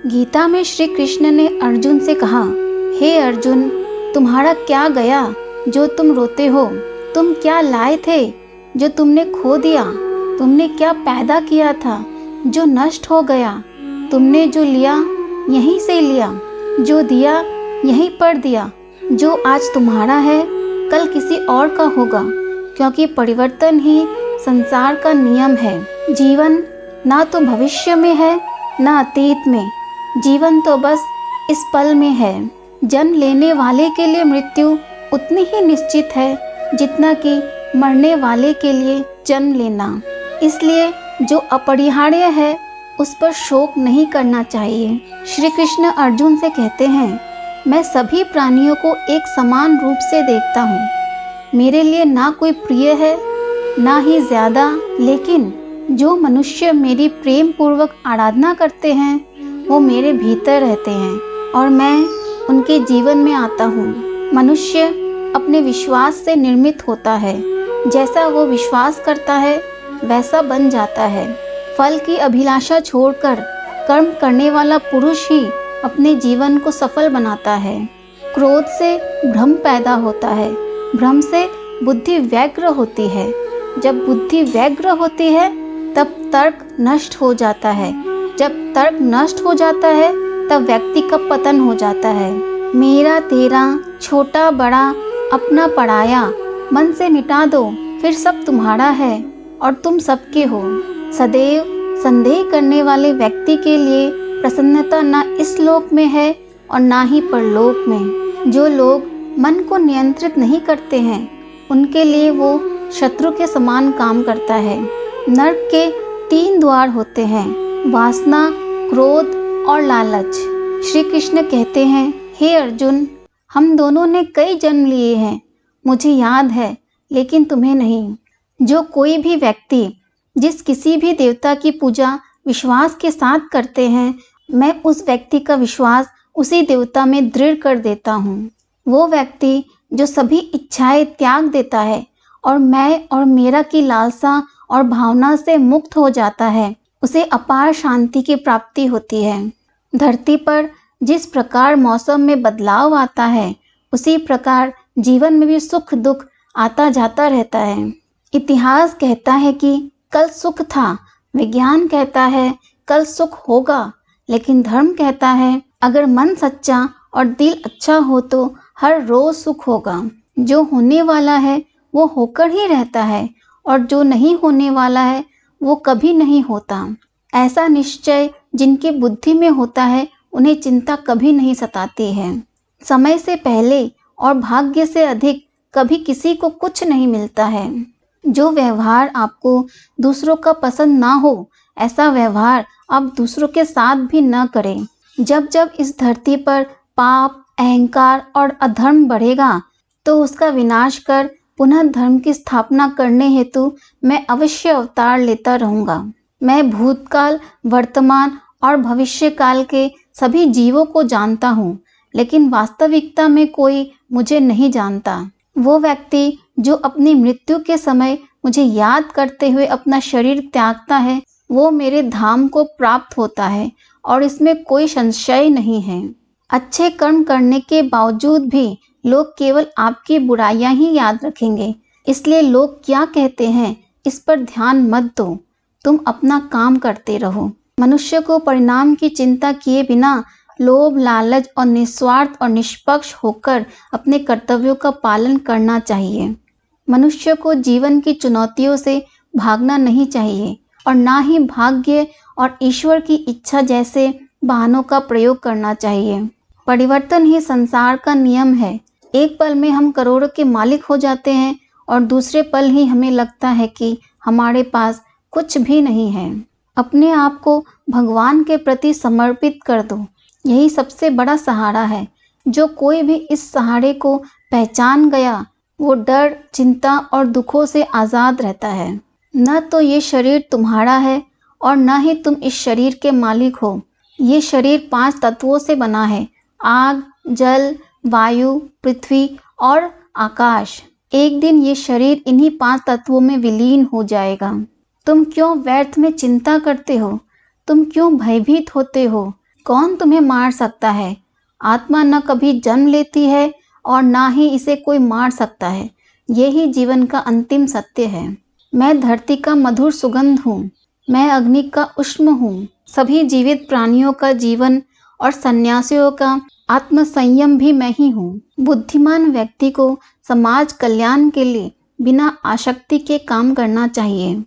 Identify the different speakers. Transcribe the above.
Speaker 1: गीता में श्री कृष्ण ने अर्जुन से कहा, हे अर्जुन, तुम्हारा क्या गया जो तुम रोते हो? तुम क्या लाए थे जो तुमने खो दिया? तुमने क्या पैदा किया था जो नष्ट हो गया? तुमने जो लिया यहीं से लिया, जो दिया यहीं पर दिया। जो आज तुम्हारा है कल किसी और का होगा, क्योंकि परिवर्तन ही संसार का नियम है। जीवन ना तो भविष्य में है ना अतीत में, जीवन तो बस इस पल में है। जन्म लेने वाले के लिए मृत्यु उतनी ही निश्चित है जितना कि मरने वाले के लिए जन्म लेना। इसलिए जो अपरिहार्य है उस पर शोक नहीं करना चाहिए। श्री कृष्ण अर्जुन से कहते हैं, मैं सभी प्राणियों को एक समान रूप से देखता हूँ। मेरे लिए ना कोई प्रिय है ना ही ज्यादा, लेकिन जो मनुष्य मेरी प्रेम पूर्वक आराधना करते हैं वो मेरे भीतर रहते हैं और मैं उनके जीवन में आता हूँ। मनुष्य अपने विश्वास से निर्मित होता है। जैसा वो विश्वास करता है वैसा बन जाता है। फल की अभिलाषा छोड़कर कर्म करने वाला पुरुष ही अपने जीवन को सफल बनाता है। क्रोध से भ्रम पैदा होता है, भ्रम से बुद्धि व्यग्र होती है। जब बुद्धि व्यग्र होती है तब तर्क नष्ट हो जाता है। जब तर्क नष्ट हो जाता है तब व्यक्ति का पतन हो जाता है। मेरा तेरा, छोटा बड़ा, अपना पराया मन से मिटा दो, फिर सब तुम्हारा है और तुम सबके हो। सदैव संदेह करने वाले व्यक्ति के लिए प्रसन्नता ना इस लोक में है और ना ही परलोक में। जो लोग मन को नियंत्रित नहीं करते हैं उनके लिए वो शत्रु के समान काम करता है। नरक के 3 द्वार होते हैं, वासना, क्रोध और लालच। श्री कृष्ण कहते हैं, हे अर्जुन, हम दोनों ने कई जन्म लिए हैं, मुझे याद है लेकिन तुम्हें नहीं। जो कोई भी व्यक्ति जिस किसी भी देवता की पूजा विश्वास के साथ करते हैं, मैं उस व्यक्ति का विश्वास उसी देवता में दृढ़ कर देता हूँ। वो व्यक्ति जो सभी इच्छाएं त्याग देता है और मैं और मेरा की लालसा और भावना से मुक्त हो जाता है, उसे अपार शांति की प्राप्ति होती है। धरती पर जिस प्रकार मौसम में बदलाव आता है उसी प्रकार जीवन में भी सुख दुख आता जाता रहता है। इतिहास कहता है कि कल सुख था, विज्ञान कहता है कल सुख होगा, लेकिन धर्म कहता है अगर मन सच्चा और दिल अच्छा हो तो हर रोज सुख होगा। जो होने वाला है वो होकर ही रहता है और जो नहीं होने वाला है वो कभी नहीं होता। ऐसा निश्चय जिनकी बुद्धि में होता है उन्हें चिंता कभी नहीं सताती है। समय से पहले और भाग्य से अधिक कभी किसी को कुछ नहीं मिलता है। जो व्यवहार आपको दूसरों का पसंद ना हो, ऐसा व्यवहार आप दूसरों के साथ भी न करें। जब जब इस धरती पर पाप, अहंकार और अधर्म बढ़ेगा तो उसका विनाश कर पुनः धर्म की स्थापना करने हेतु मैं अवश्य अवतार लेता रहूँगा। मैं भूतकाल, वर्तमान और भविष्य काल के सभी जीवों को जानता हूँ, लेकिन वास्तविकता में कोई मुझे नहीं जानता। वो व्यक्ति जो अपनी मृत्यु के समय मुझे याद करते हुए अपना शरीर त्यागता है वो मेरे धाम को प्राप्त होता है और इसमें कोई संशय नहीं है। अच्छे कर्म करने के बावजूद भी लोग केवल आपकी बुराइयां ही याद रखेंगे, इसलिए लोग क्या कहते हैं इस पर ध्यान मत दो, तुम अपना काम करते रहो। मनुष्य को परिणाम की चिंता किए बिना लोभ, लालच और निस्वार्थ और निष्पक्ष होकर अपने कर्तव्यों का पालन करना चाहिए। मनुष्य को जीवन की चुनौतियों से भागना नहीं चाहिए और ना ही भाग्य और ईश्वर की इच्छा जैसे बहानों का प्रयोग करना चाहिए। परिवर्तन ही संसार का नियम है। एक पल में हम करोड़ों के मालिक हो जाते हैं और दूसरे पल ही हमें लगता है कि हमारे पास कुछ भी नहीं है। अपने आप को भगवान के प्रति समर्पित कर दो, यही सबसे बड़ा सहारा है। जो कोई भी इस सहारे को पहचान गया वो डर, चिंता और दुखों से आज़ाद रहता है। न तो ये शरीर तुम्हारा है और न ही तुम इस शरीर के मालिक हो। ये शरीर 5 तत्वों से बना है, आग, जल, वायु, पृथ्वी और आकाश। एक दिन ये शरीर इन्हीं 5 तत्वों में विलीन हो जाएगा। तुम क्यों व्यर्थ में चिंता करते हो? तुम क्यों भयभीत होते हो? कौन तुम्हें मार सकता है? आत्मा न कभी जन्म लेती है और ना ही इसे कोई मार सकता है। यही जीवन का अंतिम सत्य है। मैं धरती का मधुर सुगंध हूँ। मैं अग्नि का उष्ण हूँ। सभी जीवित प्राणियों का जीवन और सन्यासियों का आत्म संयम भी मैं ही हूँ। बुद्धिमान व्यक्ति को समाज कल्याण के लिए बिना आसक्ति के काम करना चाहिए।